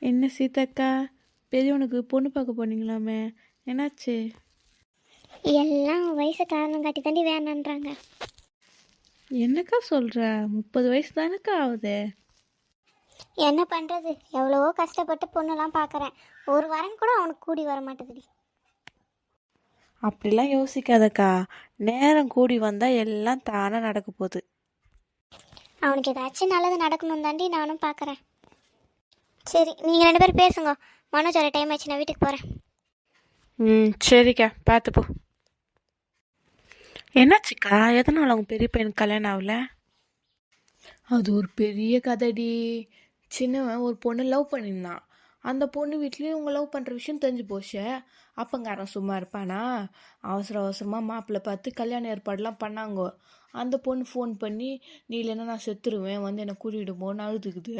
என்ன சீதாக்கா, பெரியவனுக்கு பொண்ணு பார்க்க போனீங்களாமே, என்னாச்சு? எல்லாம் வயசு காரணம் காட்டி தாண்டி வேணான்றாங்க. என்னக்கா சொல்கிற? 30 வயசு தானக்கா ஆகுது. என்ன பண்ணுறது, எவ்வளவோ கஷ்டப்பட்டு பொண்ணெல்லாம் பார்க்குறேன். ஒரு வாரம் கூட அவனுக்கு கூடி வர மாட்டேதுடி. அப்படிலாம் யோசிக்காதக்கா, நேரம் கூடி வந்தால் எல்லாம் தானாக நடக்க போகுது. அவனுக்கு ஏதாச்சும் நல்லது நடக்கணும் தாண்டி நானும் பார்க்குறேன். சரி, நீங்கள் 2 பேரும் பேசுங்க. மனோஜ் வர டைம் ஆச்சு, நான் வீட்டுக்கு போகிறேன். சரிக்கா, பார்த்துப்போ. என்னாச்சுக்கா, எதனால் அவங்க பெரிய பையனுக்கு கல்யாணம் ஆகல? அது ஒரு பெரிய கதைடி. சின்னவன் ஒரு பொண்ணு லவ் பண்ணியிருந்தான். அந்த பொண்ணு வீட்லேயும் இவங்க லவ் பண்ணுற விஷயம் தெரிஞ்சு போச்சு. அப்பங்காரன் சும்மா இருப்பானா? அவசர அவசரமாக மாப்பிள்ளை பார்த்து கல்யாண ஏற்பாடுலாம் பண்ணாங்க. அந்த பொண்ணு ஃபோன் பண்ணி, நீ இல்லைன்னா நான் செத்துருவேன், வந்து என்னை கூட்டிகிட்டு அழுதுக்குது.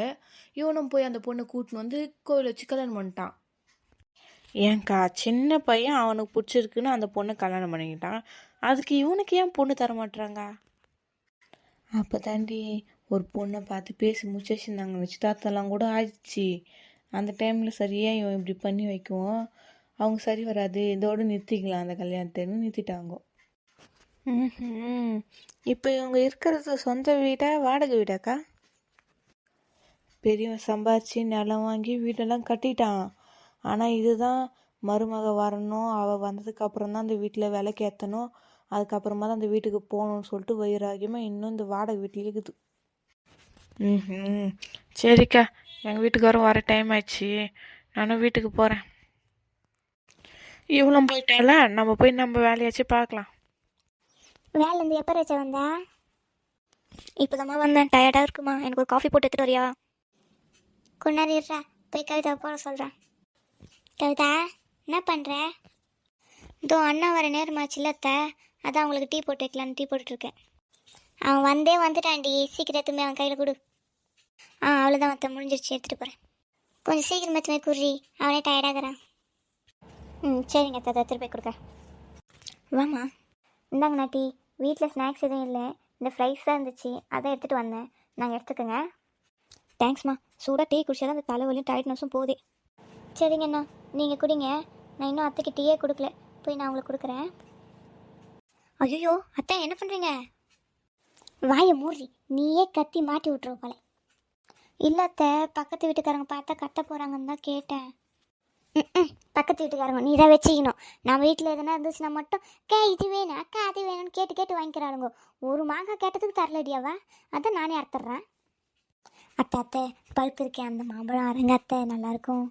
இவனும் போய் அந்த பொண்ணை கூட்டின்னு வந்து கோவில் வச்சு கல்யாணம் பண்ணிட்டான். ஏன்க்கா, சின்ன பையன் அவனுக்கு பிடிச்சிருக்குன்னு அந்த பொண்ணை கல்யாணம் பண்ணிக்கிட்டான். அதுக்கு இவனுக்கு ஏன் பொண்ணு தர மாட்டுறாங்க? அப்போ தாண்டி ஒரு பொண்ணை பார்த்து பேசி முடிச்சிருந்தாங்க, நிச்சயதார்த்தம்லாம் கூட ஆயிடுச்சு. அந்த டைமில் சரியாக இவன் இப்படி பண்ணி வைக்கும், அவங்க சரி வராது, இதோடு நிறுத்திக்கலாம் அந்த கல்யாணத்தைன்னு நிறுத்திட்டாங்க. இப்போ இவங்க இருக்கிறது சொந்த வீடா வாடகை வீடாக்கா? பெரியவன் சம்பாதிச்சு நிலம் வாங்கி வீடெல்லாம் கட்டிட்டான். ஆனால் இதுதான் மருமக வரணும், அவள் வந்ததுக்கு அப்புறம் தான் அந்த வீட்டில் விலைக்கு ஏற்றணும், அதுக்கப்புறமா தான் அந்த வீட்டுக்கு போகணும்னு சொல்லிட்டு வைராகியமாக இன்னும் இந்த வாடகை வீட்டில் இருக்குது. சரிக்கா, எங்கள் வீட்டுக்காரும் வர டைம் ஆயிடுச்சு, நானும் வீட்டுக்கு போகிறேன். இவ்வளோ போயிட்டால, நம்ம போய் நம்ம வேலையாச்சும் பார்க்கலாம். வேலைலேருந்து எப்போ ரேச்சா வந்தா? இப்போதாம்மா வந்தேன், டயர்டாக இருக்குமா, எனக்கு ஒரு காஃபி போட்டு எடுத்துகிட்டு வரியா? கொண்டாடிடுறா, போய் கவிதா போட சொல்கிறேன். கவிதா, என்ன பண்ணுற? இதோ அண்ணா வர நேரமாச்சுல்ல அத்தை, அதான் அவங்களுக்கு டீ போட்டு வைக்கலான்னு டீ போட்டுட்ருக்கேன். அவன் வந்துட்டான்டி, சீக்கிரம் எத்துமே அவன் கையில் கொடு. அவ்வளோதான் அத்தை, முடிஞ்சிருச்சு, எடுத்துகிட்டு போகிறேன். கொஞ்சம் சீக்கிரம் எத்துமே குறி, அவனே டயர்டாகிறான். சரிங்க அத்தை, எடுத்துகிட்டு போய் கொடுக்க. வாமா, இந்தாங்கண்ணா டீ. வீட்டில் ஸ்நாக்ஸ் எதுவும் இல்லை, இந்த ஃப்ரைஸ் தான் இருந்துச்சு, அதை எடுத்துகிட்டு வந்தேன், நாங்கள் எடுத்துக்கோங்க. தேங்க்ஸ்மா, சூடாக டீ குடிச்சா தான் அந்த தலைவலியும் டயர்ட்னஸும் போகுது. சரிங்கண்ணா, நீங்கள் குடிங்க, நான் இன்னும் அத்தைக்கு டீயே கொடுக்கல, போய் நான் உங்களுக்கு கொடுக்குறேன். ஐயோ அத்தை, என்ன பண்ணுறீங்க? வாயை மூடி, நீயே கத்தி மாட்டி விட்ருவ போல. இல்லை அத்தை, பக்கத்து வீட்டுக்காரங்க பார்த்தா கத்த போகிறாங்கன்னு தான் கேட்டேன். பக்கத்து வீட்டுக்காரங்க நீ தான் வச்சுக்கணும். நம்ம வீட்டில் எதுனா இருந்துச்சுன்னா மட்டும் இது வேணும் அக்கா அது வேணும்னு கேட்டு வாங்கிக்கிறாளுங்க. ஒரு மாங்காய் கேட்டதுக்கு தரலடியாவா, அதான் நானே அறுத்துட்றேன். அத்தை பழுத்து இருக்கேன், அந்த மாம்பழம் அரங்க அத்தை, நல்லாயிருக்கும்.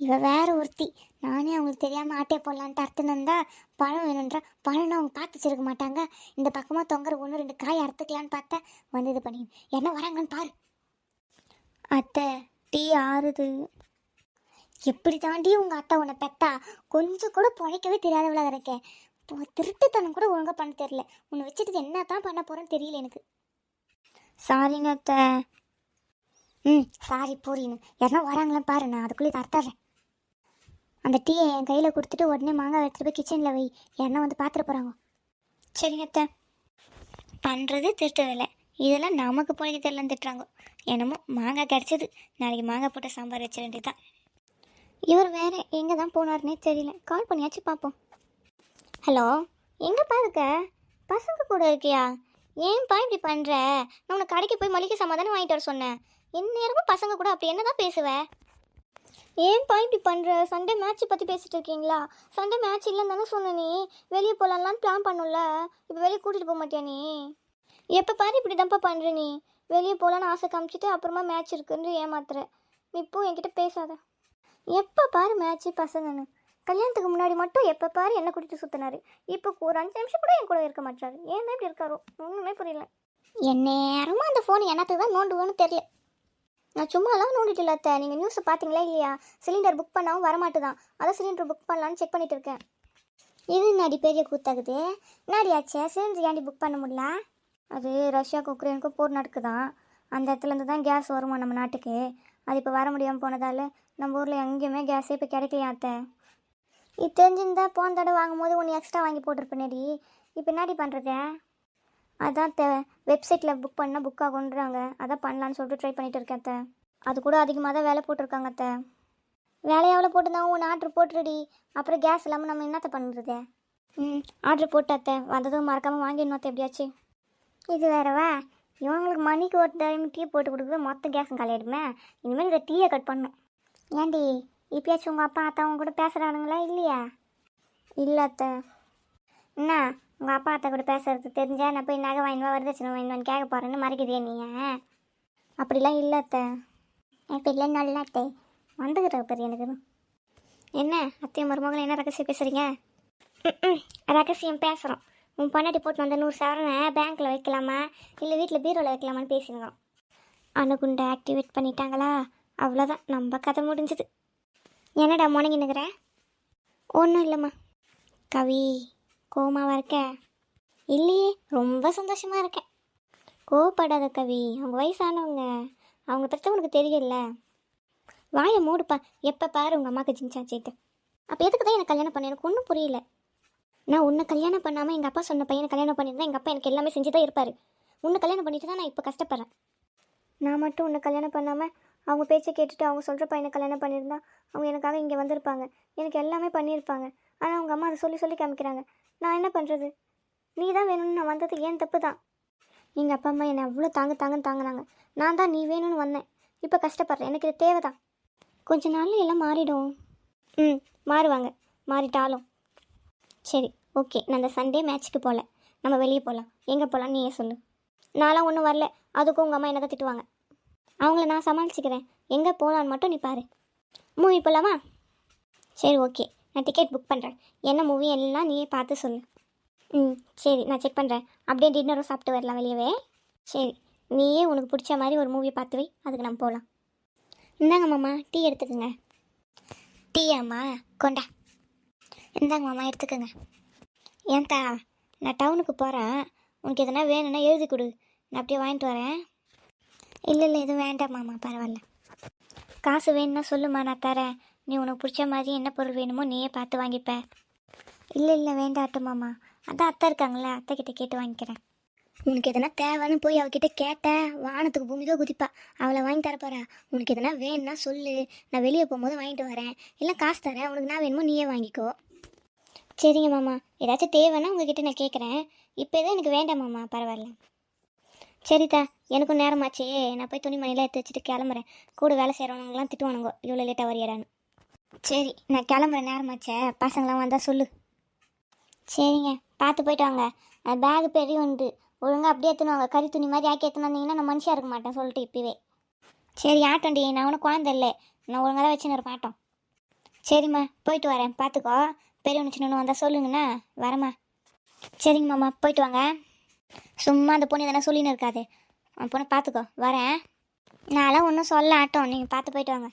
இவ வேற ஒருத்தி, நானே அவங்களுக்கு தெரியாமல் ஆட்டே போடலான்ட்டு அறுத்துனந்தா, பழம் வேணுன்றா. பழம்னா அவங்க பார்த்து வச்சிருக்க மாட்டாங்க, இந்த பக்கமாக தொங்குற 1-2 காய் அறுத்துக்கலான்னு பார்த்தா வந்து இது பண்ணி என்ன வராங்கன்னு பாரு. அத்தை டீ ஆறுது. எப்படி தாண்டி உங்கள் அத்தை உன்னை பெத்தா? கொஞ்சம் கூட பிழைக்கவே தெரியாதவளாக இருக்கேன். இப்போ திருட்டுத்தனம் கூட ஒழுங்காக பண்ண தெரியல. உன்னை வச்சுட்டு என்ன தான் பண்ண போகிறேன்னு தெரியல எனக்கு. சாரிங்க அத்தை. சாரி போறீன்னு யாரா வராங்களான்னு பாரு, நான் அதுக்குள்ளே தரத்தர்றேன். அந்த டீயை என் கையில் கொடுத்துட்டு உடனே மாங்காய் எடுத்துகிட்டு போய் கிச்சனில் வை, யாரா வந்து பார்த்துட்டு போகிறாங்க. சரிங்க அத்தை. பண்ணுறது திருட்டு வேலை, இதெல்லாம் நமக்கு பிடிக்க தெரியலன்னு திட்டுறாங்க. என்னமோ மாங்காய் கிடச்சிது, நாளைக்கு மாங்காய் போட்டு சாம்பார் வச்ச வேண்டியதான். இவர் வேறு எங்கே தான் போனார்னே தெரியல, கால் பண்ணியாச்சும் பார்ப்போம். ஹலோ, எங்கேப்பா இருக்க? பசங்க கூட இருக்கியா? ஏன்ப்பா இப்படி பண்ணுற? நான் உனக்கு கடைக்கு போய் மளிகை சமாதானம் வாங்கிட்டு வர சொன்னேன். நேரமும் பசங்க கூட அப்படி என்ன தான் பேசுவேன்? ஏன்ப்பா இப்படி பண்ணுற? சண்டே மேட்ச் பற்றி பேசிகிட்டு இருக்கீங்களா? சண்டே மேட்ச் இல்லைன்னு தானே சொன்ன நீ. வெளியே போகலான்னு பிளான் பண்ணும்ல, இப்போ வெளியே கூட்டிகிட்டு போக மாட்டியா நீ? எப்போ பாரு இப்படி தான்ப்பா பண்ணுற நீ. வெளியே போகலான்னு ஆசை காமிச்சிட்டு அப்புறமா மேட்ச் இருக்குன்னு ஏமாத்துற. நீ இப்போ என்கிட்ட பேசாத. எப்போ பாரு மேட்ச்சு பசங்கன்னு. கல்யாணத்துக்கு முன்னாடி மட்டும் எப்போ பாரு என்னை கூட்டிகிட்டு சுற்றினாரு, இப்போ ஒரு 5 நிமிஷம் கூட என் கூட இருக்க மாட்டாரு. ஏன் தான் இப்படி இருக்காரோ ஒன்றுமே புரியல. என் நேரமாக அந்த ஃபோன் என்னத்துக்கு தான் நோண்டுவோன்னு தெரியல. நான் சும்மாலாம் நோண்டிட்டு இல்லை அத்தை, நீங்கள் நியூஸை பார்த்தீங்களா இல்லையா? சிலிண்டர் புக் பண்ணாமல் வரமாட்டுதான், அதான் சிலிண்டர் புக் பண்ணலான்னு செக் பண்ணிட்டு இருக்கேன். இது நாடி பெரிய கூத்தாகுது. நாடியாச்சே சிலிண்டர் ஏண்டி புக் பண்ண முடியல? அது ரஷ்யாவுக்கு உக்ரைனுக்கும் போர் நடக்குதான், அந்த இடத்துலேருந்து தான் கேஸ் வருமா நம்ம நாட்டுக்கு. அது இப்போ வர முடியாமல் போனதால் நம்ம ஊரில் எங்கேயுமே கேஸே இப்போ கிடைக்கலையா அத்தை. இது தெரிஞ்சிருந்தா போன தடவை வாங்கும்போது ஒன்று எக்ஸ்ட்ரா வாங்கி போட்டிருப்பேனேடி. இப்போ என்னாடி பண்ணுறது? அதான் வெப்சைட்டில் புக் பண்ணால் புக் ஆகுன்றாங்க, அதான் பண்ணலான்னு சொல்லிட்டு ட்ரை பண்ணிட்டு இருக்கேன் அத்தை. அது கூட அதிகமாக தான் வேலை போட்டிருக்காங்க அத்தை. வேலையை எவ்வளோ போட்டுருந்தாவும் ஒன்று ஆர்டர் போட்டுருடி. அப்புறம் கேஸ் இல்லாமல் நம்ம என்னத்த பண்ணுறது? ஆர்டர் போட்டு அத்தை, வந்ததும் மறக்காமல் வாங்கிடணும் அத்தை எப்படியாச்சு. இது வேறவா, இவங்களுக்கு மணிக்கு ஒரு டைம் டீ போட்டு கொடுக்குறது மொத்த கேஸும் காலியாயிடுமே. இனிமேல் இந்த டீயை கட் பண்ணும். ஏன்டி இப்பயாச்சும் உங்கள் அப்பா அத்தாவும் கூட பேசுகிறானுங்களா இல்லையா? இல்லை அத்தை. என்ன உங்கள் அப்பா அத்தை கூட பேசுறது தெரிஞ்சா நான் போய் நகை வாங்கிவா வரதட்சணை வாங்கினு கேட்க போகிறேன்னு மறைக்குதே நீ? அப்படிலாம் இல்லை அத்தை. அப்படிலாம் நல்ல அத்தை வந்துக்கிற பெரிய எனக்கு. என்ன அத்தையும் மருமகளும் என்ன ரகசியம் பேசுகிறீங்க? ரகசியம் பேசுகிறோம். உன் பொண்டாட்டி போட்டு வந்த 100 சவரனை பேங்க்கில் வைக்கலாமா இல்லை வீட்டில் பீரோவில் வைக்கலாமான்னு பேசினோம். அணுகுண்டை ஆக்டிவேட் பண்ணிட்டாங்களா? அவ்வளோதான், நம்ம கதை முடிஞ்சுது. என்னடா முணங்கினுக்கிற? ஒன்றும் இல்லைம்மா. கவி கோமாவாக இருக்க? இல்லையே, ரொம்ப சந்தோஷமாக இருக்கேன். கோவப்படாத கவி, அவங்க வயசானவங்க, அவங்க பிரச்சனை உனக்கு தெரியல. வாயை மூடுப்பா. எப்போ பாரு உங்கள் அம்மாவுக்கு ஜிஞ்சாச்சிட்டு. அப்போ எதுக்கு தான் எனக்கு கல்யாணம் பண்ண? எனக்கு ஒன்றும் புரியல. நான் உன்னை கல்யாணம் பண்ணாமல் எங்கள் அப்பா சொன்ன பையனை கல்யாணம் பண்ணியிருந்தேன். எங்கள் அப்பா எனக்கு எல்லாமே செஞ்சு தான் இருப்பார். உன்னை கல்யாணம் பண்ணிட்டு தான் நான் இப்போ கஷ்டப்படுறேன். நான் மட்டும் உன்னை கல்யாணம் பண்ணாமல் அவங்க பேச்சை கேட்டுட்டு அவங்க சொல்கிற பையனை கல்யாணம் பண்ணியிருந்தா அவங்க எனக்காக இங்கே வந்திருப்பாங்க, எனக்கு எல்லாமே பண்ணியிருப்பாங்க. ஆனால் அவங்க அம்மா அதை சொல்லி சொல்லி காமிக்கிறாங்க. நான் என்ன பண்ணுறது? நீ தான் வேணும்னு நான் வந்தது ஏன் தப்பு தான். எங்கள் அப்பா அம்மா என்னை அவ்வளோ தாங்கினாங்க. நான் தான் நீ வேணும்னு வந்தேன். இப்போ கஷ்டப்படுறேன். எனக்கு இது தேவை தான். கொஞ்ச நாளில் எல்லாம் மாறிடும். மாறுவாங்க, மாறிட்டாலும். சரி ஓகே, நான் அந்த சண்டே மேட்ச்சுக்கு போகல, நம்ம வெளியே போகலாம். எங்கே போகலாம் நீயே சொல்லு. நான்லாம் ஒன்றும் வரல, அதுக்கும் உங்கள் அம்மா என்ன தான் திட்டுவாங்க. அவங்கள நான் சமாளிச்சுக்கிறேன். எங்கே போகலான்னு மட்டும் நீ பாரு. மூவி போகலாமா? சரி ஓகே, நான் டிக்கெட் புக் பண்ணுறேன். என்ன மூவி எல்லாம் நீயே பார்த்து சொல்லு. சரி நான் செக் பண்ணுறேன். அப்படியே டின்னரும் சாப்பிட்டு வரலாம் வெளியவே. சரி, நீயே உனக்கு பிடிச்ச மாதிரி ஒரு மூவியை பார்த்து வை, அதுக்கு நம்ம போகலாம். இந்தாங்க மாமா, டீ எடுத்துக்கோங்க. டீயாம்மா? கொண்டா. இந்தாங்க மாமா, எடுத்துக்கோங்க. ஏன்டா, நான் டவுனுக்கு போகிறேன், உனக்கு எதனா வேணும்னா எழுதி கொடு, நான் அப்படியே வாங்கிட்டு வரேன். இல்லை எதுவும் வேண்டாம் மாமா, பரவாயில்ல. காசு வேணும்னா சொல்லுமா, நான் தரேன். நீ உனக்கு பிடிச்ச மாதிரி என்ன பொருள் வேணுமோ நீயே பார்த்து வாங்கிப்ப. இல்லை வேண்டாட்டும் மாமா, அதான் அத்தை இருக்காங்களே, அத்தை கிட்டே கேட்டு வாங்கிக்கிறேன். உனக்கு எதனா தேவைன்னு போய் அவகிட்ட கேட்ட வானத்துக்கு பூமிக்கோ குதிப்பா. அவளை வாங்கி தரப்போறா. உனக்கு எதனா வேணும்னா சொல்லு, நான் வெளியே போகும்போது வாங்கிட்டு வரேன். இல்லை காசு தரேன், உனக்கு நான் வேணுமோ நீயே வாங்கிக்கோ. சரிங்க மாமா, ஏதாச்சும் தேவைன்னா உங்ககிட்ட நான் கேட்குறேன். இப்போ எதுவும் எனக்கு வேண்டாம் மாமா, பரவாயில்ல. சரிதா, எனக்கும் நேரமாச்சே, நான் போய் துணிமணிலாம் எடுத்து வச்சுட்டு கிளம்புறேன். கூட வேலை செய்கிறவங்களாம் திட்டுவானுங்க, இவ்வளோ லேட்டாக வரையறான்னு. சரி நான் கிளம்புறேன், நேரமாச்சே. பசங்களாம் வந்தால் சொல்லு. சரிங்க, பார்த்து போயிட்டு வாங்க. பேகு பெரிய உண்டு, ஒழுங்காக அப்படியே எடுத்துன்னு வாங்க. கறி துணி மாதிரி ஆக்கி எடுத்துன்னு வந்தீங்கன்னா நான் மனுஷியாக இருக்க மாட்டேன் சொல்லிட்டு இப்போவே. சரி ஆட்டோண்டி, நான் ஒன்றும் குழந்தை இல்லை, நான் ஒழுங்காக தான் வச்சுன்னு இருப்பேன் ஆட்டம். சரிம்மா போயிட்டு வரேன், பார்த்துக்கோ. பெரியவனு சின்னவனு வந்தால் சொல்லுங்கண்ணா, வரேம்மா. சரிங்க மாமா, போயிட்டு வாங்க. சும்மா அந்த பொண்ணு எதனா சொல்லின்னு இருக்காது. பொண்ணை பார்த்துக்கோ, வரேன். நான்லாம் ஒன்றும் சொல்ல ஆட்டோம், நீங்கள் பார்த்து போயிட்டு வாங்க.